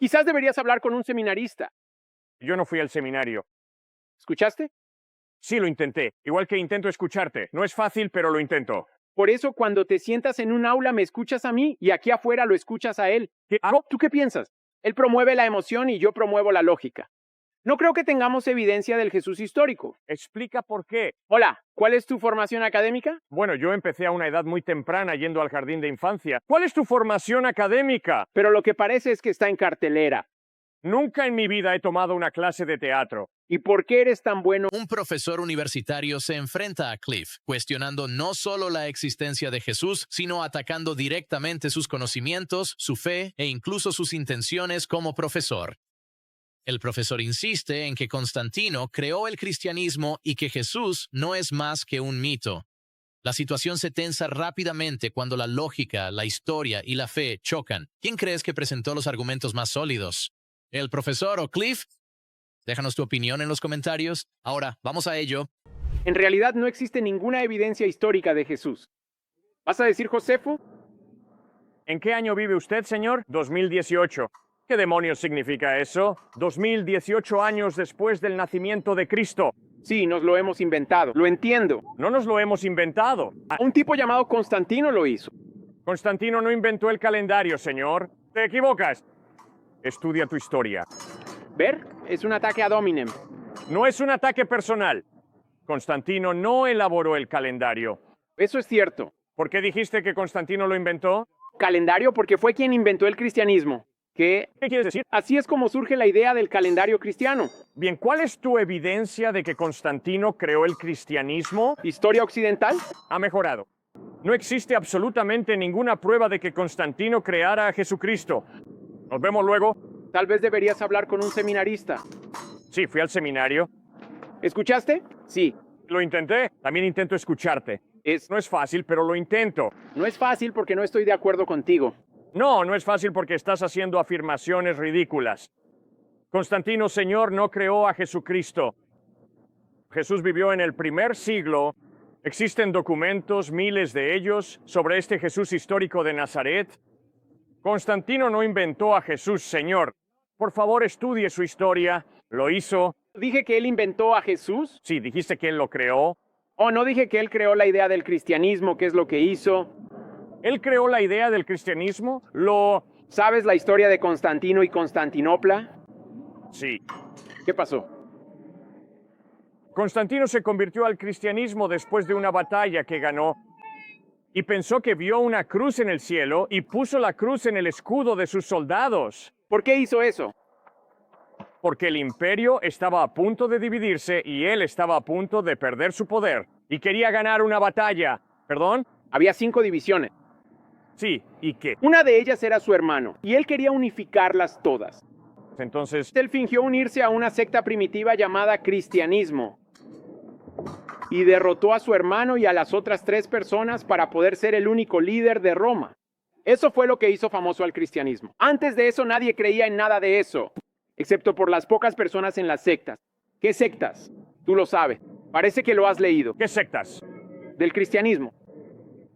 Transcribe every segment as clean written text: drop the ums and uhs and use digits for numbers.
Quizás deberías hablar con un seminarista. Yo no fui al seminario. ¿Escuchaste? Sí, lo intenté. Igual que intento escucharte. No es fácil, pero lo intento. Por eso cuando te sientas en un aula me escuchas a mí y aquí afuera lo escuchas a él. ¿Qué? ¿Tú qué piensas? Él promueve la emoción y yo promuevo la lógica. No creo que tengamos evidencia del Jesús histórico. Explica por qué. Hola, ¿cuál es tu formación académica? Bueno, yo empecé a una edad muy temprana yendo al jardín de infancia. ¿Cuál es tu formación académica? Pero lo que parece es que está en cartelera. Nunca en mi vida he tomado una clase de teatro. ¿Y por qué eres tan bueno? Un profesor universitario se enfrenta a Cliff, cuestionando no solo la existencia de Jesús, sino atacando directamente sus conocimientos, su fe e incluso sus intenciones como profesor. El profesor insiste en que Constantino creó el cristianismo y que Jesús no es más que un mito. La situación se tensa rápidamente cuando la lógica, la historia y la fe chocan. ¿Quién crees que presentó los argumentos más sólidos? ¿El profesor o Cliff? Déjanos tu opinión en los comentarios. Ahora, vamos a ello. En realidad no existe ninguna evidencia histórica de Jesús. ¿Vas a decir Josefo? ¿En qué año vive usted, señor? 2018. ¿Qué demonios significa eso? 2018 años después del nacimiento de Cristo. Sí, nos lo hemos inventado. Lo entiendo. No nos lo hemos inventado. Un tipo llamado Constantino lo hizo. Constantino no inventó el calendario, señor. Te equivocas. Estudia tu historia. ¿Ver? Es un ataque ad hominem. No es un ataque personal. Constantino no elaboró el calendario. Eso es cierto. ¿Por qué dijiste que Constantino lo inventó? Calendario porque fue quien inventó el cristianismo. ¿Qué quieres decir? Así es como surge la idea del calendario cristiano. Bien, ¿cuál es tu evidencia de que Constantino creó el cristianismo? ¿Historia occidental? Ha mejorado. No existe absolutamente ninguna prueba de que Constantino creara a Jesucristo. Nos vemos luego. Tal vez deberías hablar con un seminarista. Sí, fui al seminario. ¿Escuchaste? Sí. Lo intenté. También intento escucharte. No es fácil, pero lo intento. No es fácil porque no estoy de acuerdo contigo. No, no es fácil porque estás haciendo afirmaciones ridículas. Constantino, Señor, no creó a Jesucristo. Jesús vivió en el primer siglo. Existen documentos, miles de ellos, sobre este Jesús histórico de Nazaret. Constantino no inventó a Jesús, Señor. Por favor, estudie su historia. ¿Lo hizo? ¿Dije que él inventó a Jesús? Sí, dijiste que él lo creó. Oh, no dije que él creó la idea del cristianismo, que es lo que hizo. ¿Él creó la idea del cristianismo? ¿Sabes la historia de Constantino y Constantinopla? Sí. ¿Qué pasó? Constantino se convirtió al cristianismo después de una batalla que ganó y pensó que vio una cruz en el cielo y puso la cruz en el escudo de sus soldados. ¿Por qué hizo eso? Porque el imperio estaba a punto de dividirse y él estaba a punto de perder su poder y quería ganar una batalla. ¿Perdón? Había 5 divisiones. Sí, ¿y qué? Una de ellas era su hermano, y él quería unificarlas todas. Entonces, Él fingió unirse a una secta primitiva llamada cristianismo. Y derrotó a su hermano y a las otras 3 personas para poder ser el único líder de Roma. Eso fue lo que hizo famoso al cristianismo. Antes de eso nadie creía en nada de eso, excepto por las pocas personas en las sectas. ¿Qué sectas? Tú lo sabes. Parece que lo has leído. ¿qué sectas? Del cristianismo.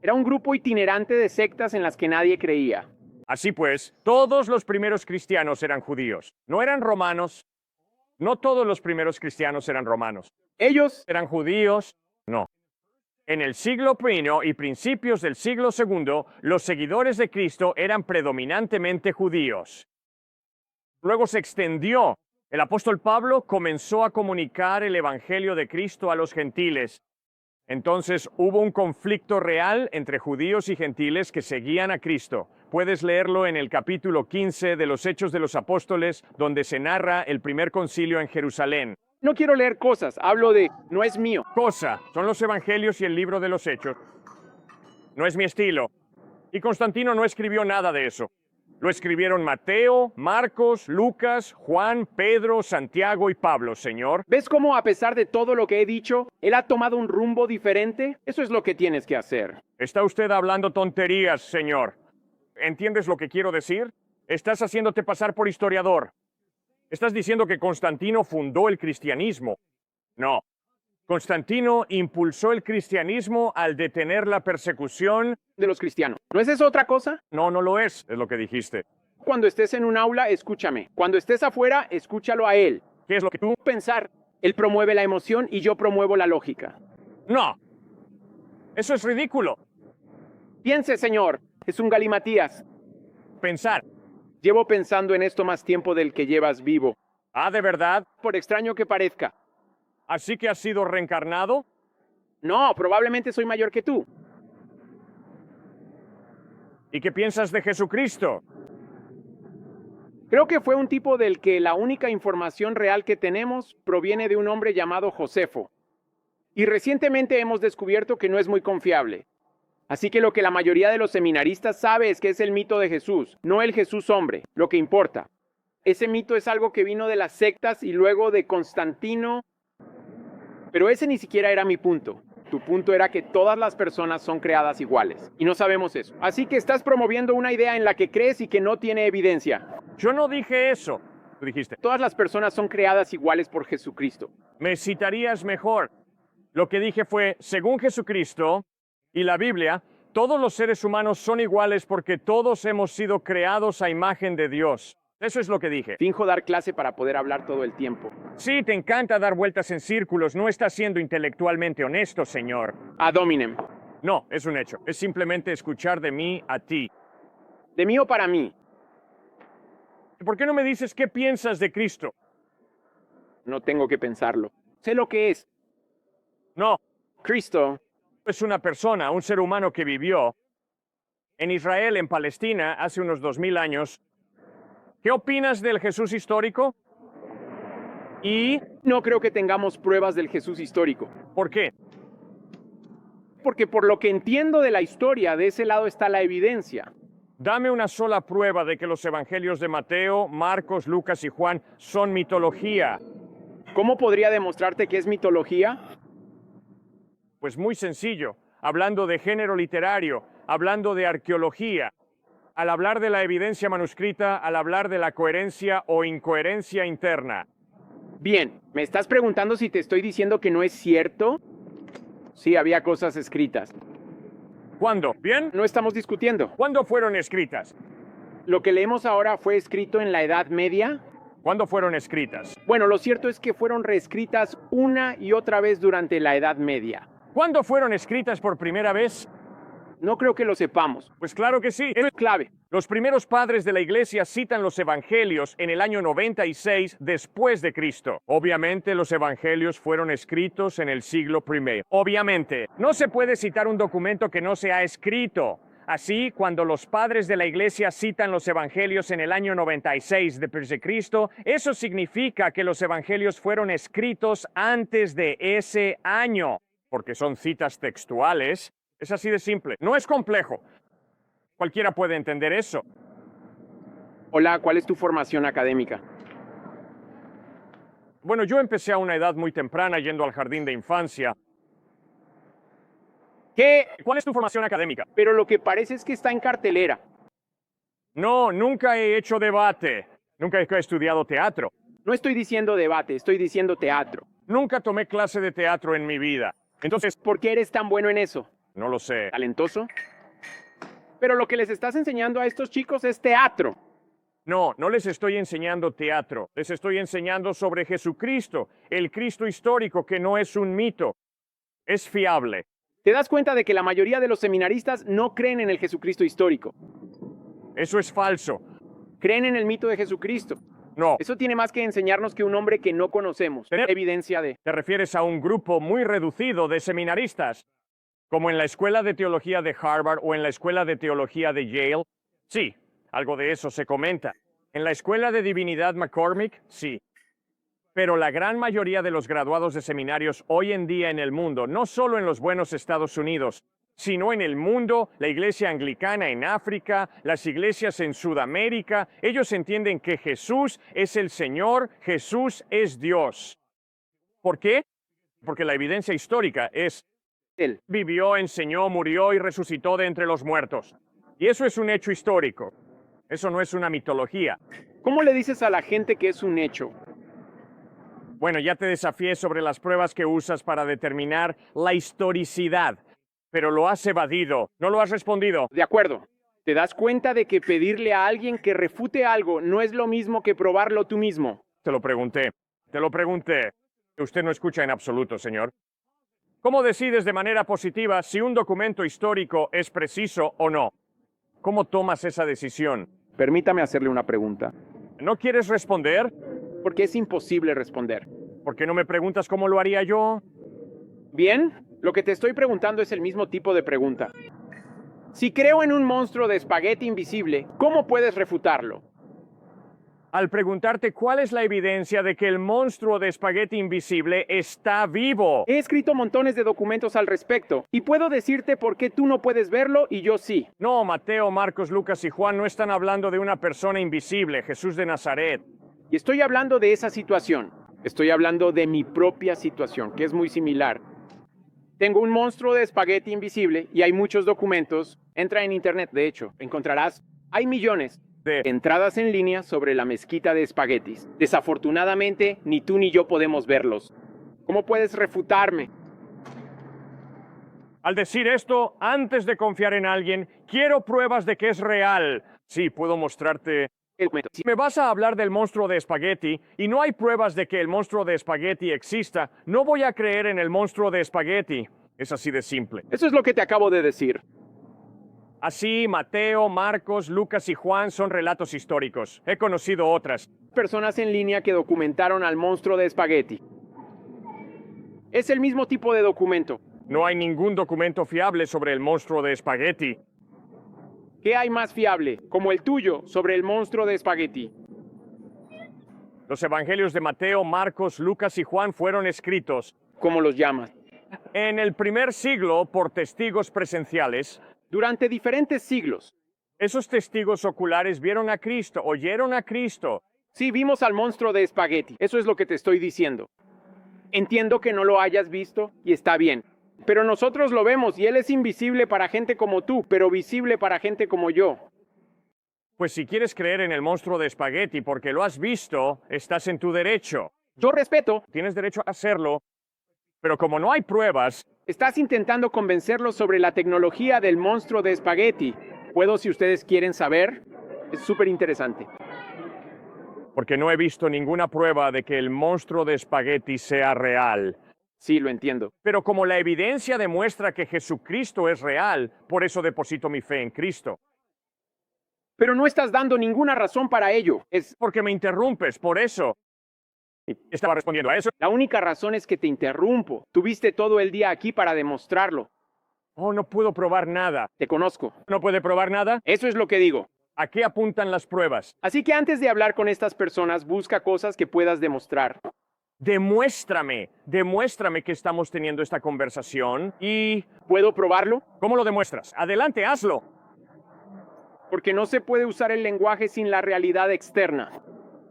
Era un grupo itinerante de sectas en las que nadie creía. Así pues, todos los primeros cristianos eran judíos. No eran romanos. No todos los primeros cristianos eran romanos. Ellos ¿Eran judíos? No. En el siglo I y principios del siglo II, los seguidores de Cristo eran predominantemente judíos. Luego se extendió. El apóstol Pablo comenzó a comunicar el evangelio de Cristo a los gentiles. Entonces hubo un conflicto real entre judíos y gentiles que seguían a Cristo. Puedes leerlo en el capítulo 15 de los Hechos de los Apóstoles, donde se narra el primer concilio en Jerusalén. no quiero leer cosas, hablo de no es mío. Cosa, son los evangelios y el libro de los Hechos. No es mi estilo. Y Constantino no escribió nada de eso. Lo escribieron Mateo, Marcos, Lucas, Juan, Pedro, Santiago y Pablo, Señor. ¿Ves cómo a pesar de todo lo que he dicho, él ha tomado un rumbo diferente? Eso es lo que tienes que hacer. Está usted hablando tonterías, señor. ¿Entiendes lo que quiero decir? Estás haciéndote pasar por historiador. Estás diciendo que Constantino fundó el cristianismo. No. Constantino impulsó el cristianismo al detener la persecución. De los cristianos. ¿No es eso otra cosa? No, no lo es lo que dijiste. Cuando estés en un aula, escúchame. Cuando estés afuera, escúchalo a él. ¿Qué es lo que tú? Pensar, él promueve la emoción y yo promuevo la lógica. No. Eso es ridículo. Piense, señor, es un galimatías. Pensar. Llevo pensando en esto más tiempo del que llevas vivo. Ah, ¿de verdad? Por extraño que parezca. ¿Así que has sido reencarnado? No, probablemente soy mayor que tú. ¿Y qué piensas de Jesucristo? Creo que fue un tipo del que la única información real que tenemos proviene de un hombre llamado Josefo. Y recientemente hemos descubierto que no es muy confiable. Así que lo que la mayoría de los seminaristas sabe es que es el mito de Jesús, no el Jesús hombre, lo que importa. Ese mito es algo que vino de las sectas y luego de Constantino. Pero ese ni siquiera era mi punto. Tu punto era que todas las personas son creadas iguales. Y no sabemos eso. Así que estás promoviendo una idea en la que crees y que no tiene evidencia. Yo no dije eso. Tú dijiste. Todas las personas son creadas iguales por Jesucristo. Me citarías mejor. Lo que dije fue, según Jesucristo y la Biblia, todos los seres humanos son iguales porque todos hemos sido creados a imagen de Dios. Eso es lo que dije. Finjo dar clase para poder hablar todo el tiempo. Sí, te encanta dar vueltas en círculos. No estás siendo intelectualmente honesto, señor. Ad hominem. No, es un hecho. Es simplemente escuchar de mí a ti. De mí o para mí. ¿Por qué no me dices qué piensas de Cristo? No tengo que pensarlo. Sé lo que es. No, Cristo es una persona, un ser humano que vivió en Israel, en Palestina, hace unos 2000 años. ¿Qué opinas del Jesús histórico? ¿Y no creo que tengamos pruebas del Jesús histórico. por qué? Porque por lo que entiendo de la historia, de ese lado está la evidencia. Dame una sola prueba de que los evangelios de Mateo, Marcos, Lucas y Juan son mitología. ¿Cómo podría demostrarte que es mitología? Pues muy sencillo, hablando de género literario, hablando de arqueología, al hablar de la evidencia manuscrita, al hablar de la coherencia o incoherencia interna. Bien, ¿me estás preguntando si te estoy diciendo que no es cierto? Sí, había cosas escritas. ¿Cuándo? ¿Bien? No estamos discutiendo. ¿Cuándo fueron escritas? Lo que leemos ahora fue escrito en la Edad Media. ¿Cuándo fueron escritas? Bueno, lo cierto es que fueron reescritas una y otra vez durante la Edad Media. ¿Cuándo fueron escritas por primera vez? No creo que lo sepamos. Pues claro que sí. Eso es clave. Los primeros padres de la iglesia citan los evangelios en el año 96 después de Cristo. Obviamente los evangelios fueron escritos en el siglo I. Obviamente, no se puede citar un documento que no se ha escrito. Así, cuando los padres de la iglesia citan los evangelios en el año 96 después de Cristo, eso significa que los evangelios fueron escritos antes de ese año, porque son citas textuales. Es así de simple. No es complejo. Cualquiera puede entender eso. Hola, ¿cuál es tu formación académica? Bueno, yo empecé a una edad muy temprana yendo al jardín de infancia. ¿Qué? ¿Cuál es tu formación académica? Pero lo que parece es que está en cartelera. No, nunca he hecho debate. Nunca he estudiado teatro. No estoy diciendo debate, estoy diciendo teatro. Nunca tomé clase de teatro en mi vida. Entonces, ¿Por qué eres tan bueno en eso? no lo sé. ¿Talentoso? Pero lo que les estás enseñando a estos chicos es teatro. No, no les estoy enseñando teatro. Les estoy enseñando sobre Jesucristo, el Cristo histórico que no es un mito. Es fiable. ¿Te das cuenta de que la mayoría de los seminaristas no creen en el Jesucristo histórico? Eso es falso. Creen en el mito de Jesucristo. No. Eso tiene más que enseñarnos que un hombre que no conocemos. Tener Evidencia de... Te refieres a un grupo muy reducido de seminaristas, como en la Escuela de Teología de Harvard o en la Escuela de Teología de Yale. Sí, algo de eso se comenta. En la Escuela de Divinidad McCormick, sí. Pero la gran mayoría de los graduados de seminarios hoy en día en el mundo, no solo en los buenos Estados Unidos, sino en el mundo, la iglesia anglicana en África, las iglesias en Sudamérica, ellos entienden que Jesús es el Señor, Jesús es Dios. ¿Por qué? Porque la evidencia histórica es, Él. vivió, enseñó, murió y resucitó de entre los muertos. Y eso es un hecho histórico. Eso no es una mitología. ¿Cómo le dices a la gente que es un hecho? Bueno, ya te desafié sobre las pruebas que usas para determinar la historicidad, pero lo has evadido. No lo has respondido. De acuerdo. ¿Te das cuenta de que pedirle a alguien que refute algo no es lo mismo que probarlo tú mismo? Te lo pregunté. Te lo pregunté. Usted no escucha en absoluto, señor. ¿Cómo decides de manera positiva si un documento histórico es preciso o no? ¿Cómo tomas esa decisión? Permítame hacerle una pregunta. ¿No quieres responder? Porque es imposible responder. ¿Por qué no me preguntas cómo lo haría yo? Bien, lo que te estoy preguntando es el mismo tipo de pregunta. Si creo en un monstruo de espagueti invisible, ¿cómo puedes refutarlo? Al preguntarte cuál es la evidencia de que el monstruo de espagueti invisible está vivo. He escrito montones de documentos al respecto y puedo decirte por qué tú no puedes verlo y yo sí. No, Mateo, Marcos, Lucas y Juan no están hablando de una persona invisible, Jesús de Nazaret. Y estoy hablando de esa situación. Estoy hablando de mi propia situación, que es muy similar. Tengo un monstruo de espagueti invisible y hay muchos documentos. Entra en internet, de hecho, encontrarás. Hay millones de entradas en línea sobre la mezquita de espaguetis. Desafortunadamente, ni tú ni yo podemos verlos. ¿Cómo puedes refutarme? Al decir esto, antes de confiar en alguien, quiero pruebas de que es real. Sí, puedo mostrarte. Si me vas a hablar del monstruo de espagueti y no hay pruebas de que el monstruo de espagueti exista, no voy a creer en el monstruo de espagueti. Es así de simple. Eso es lo que te acabo de decir. Así, Mateo, Marcos, Lucas y Juan son relatos históricos. He conocido otras. Personas en línea que documentaron al monstruo de espagueti. Es el mismo tipo de documento. No hay ningún documento fiable sobre el monstruo de espagueti. ¿Qué hay más fiable, como el tuyo, sobre el monstruo de espagueti? Los evangelios de Mateo, Marcos, Lucas y Juan fueron escritos ¿Cómo los llamas? en el primer siglo por testigos presenciales. Durante diferentes siglos. Esos testigos oculares vieron a Cristo, oyeron a Cristo. Sí, vimos al monstruo de espagueti. Eso es lo que te estoy diciendo. Entiendo que no lo hayas visto y está bien. Pero nosotros lo vemos y él es invisible para gente como tú, pero visible para gente como yo. Pues si quieres creer en el monstruo de espagueti porque lo has visto, estás en tu derecho. Yo respeto. Tienes derecho a hacerlo. Pero como no hay pruebas, Estás intentando convencerlos sobre la tecnología del monstruo de espagueti. ¿Puedo si ustedes quieren saber? Es súper interesante. porque no he visto ninguna prueba de que el monstruo de espagueti sea real. Sí, lo entiendo. Pero como la evidencia demuestra que Jesucristo es real, por eso deposito mi fe en Cristo. Pero no estás dando ninguna razón para ello. Es Porque me interrumpes, por eso. Estaba respondiendo a eso. la única razón es que te interrumpo. Tuviste todo el día aquí para demostrarlo. Oh, no puedo probar nada. Te conozco. ¿No puede probar nada? Eso es lo que digo. ¿A qué apuntan las pruebas? Así que antes de hablar con estas personas, busca cosas que puedas demostrar. Demuéstrame que estamos teniendo esta conversación y... ¿Puedo probarlo? ¿Cómo lo demuestras? Adelante, hazlo. Porque no se puede usar el lenguaje sin la realidad externa.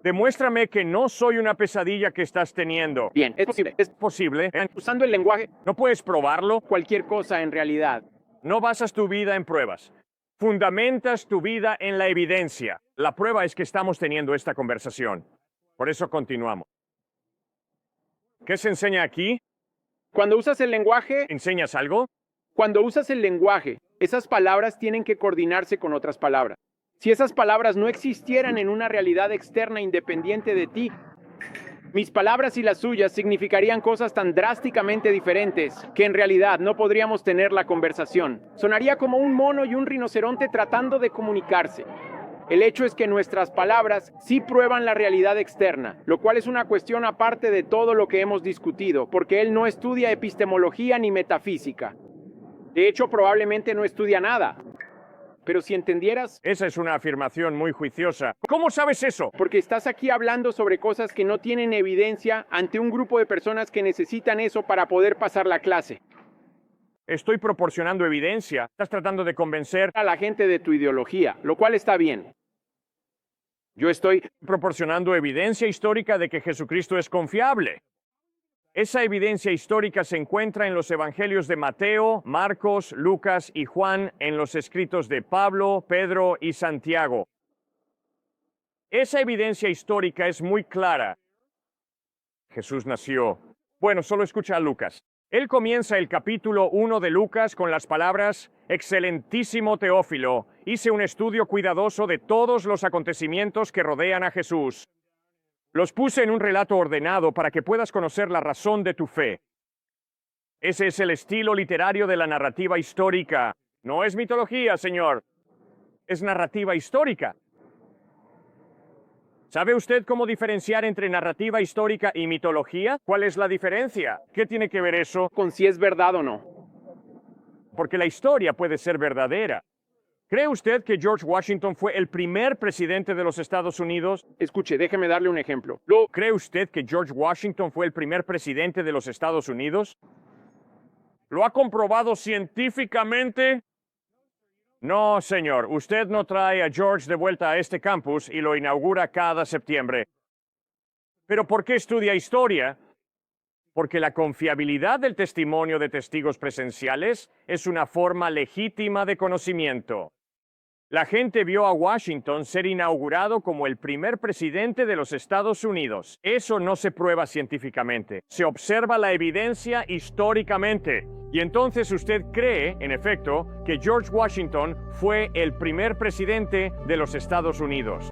Demuéstrame que no soy una pesadilla que estás teniendo. Bien, es posible. Es Posible. usando el lenguaje, ¿No puedes probarlo? cualquier cosa en realidad. No basas tu vida en pruebas. Fundamentas tu vida en la evidencia. La prueba es que estamos teniendo esta conversación. Por eso continuamos. ¿Qué se enseña aquí? Cuando usas el lenguaje, ¿Enseñas algo? esas palabras tienen que coordinarse con otras palabras. Si esas palabras no existieran en una realidad externa independiente de ti, mis palabras y las suyas significarían cosas tan drásticamente diferentes que en realidad no podríamos tener la conversación. Sonaría como un mono y un rinoceronte tratando de comunicarse. El hecho es que nuestras palabras sí prueban la realidad externa, lo cual es una cuestión aparte de todo lo que hemos discutido, porque él no estudia epistemología ni metafísica. De hecho, probablemente no estudia nada. Pero si entendieras, Esa es una afirmación muy juiciosa. ¿Cómo sabes eso? porque estás aquí hablando sobre cosas que no tienen evidencia ante un grupo de personas que necesitan eso para poder pasar la clase. Estoy proporcionando evidencia. Estás tratando de convencer A la gente de tu ideología, lo cual está bien. Yo estoy proporcionando evidencia histórica de que Jesucristo es confiable. Esa evidencia histórica se encuentra en los evangelios de Mateo, Marcos, Lucas y Juan, en los escritos de Pablo, Pedro y Santiago. Esa evidencia histórica es muy clara. Jesús nació. Bueno, solo escucha a Lucas. Él comienza el capítulo 1 de Lucas con las palabras: Excelentísimo Teófilo, hice un estudio cuidadoso de todos los acontecimientos que rodean a Jesús. Los puse en un relato ordenado para que puedas conocer la razón de tu fe. Ese es el estilo literario de la narrativa histórica. No es mitología, señor. Es narrativa histórica. ¿Sabe usted cómo diferenciar entre narrativa histórica y mitología? ¿Cuál es la diferencia? ¿Qué tiene que ver eso? Con si es verdad o no. Porque la historia puede ser verdadera. ¿Cree usted que George Washington fue el primer presidente de los Estados Unidos? Escuche, déjeme darle un ejemplo. ¿Cree usted que George Washington fue el primer presidente de los Estados Unidos? ¿Lo ha comprobado científicamente? No, señor. Usted no trae a George de vuelta a este campus y lo inaugura cada septiembre. ¿Pero por qué estudia historia? Porque la confiabilidad del testimonio de testigos presenciales es una forma legítima de conocimiento. La gente vio a Washington ser inaugurado como el primer presidente de los Estados Unidos. Eso no se prueba científicamente. Se observa la evidencia históricamente. Y entonces usted cree, en efecto, que George Washington fue el primer presidente de los Estados Unidos.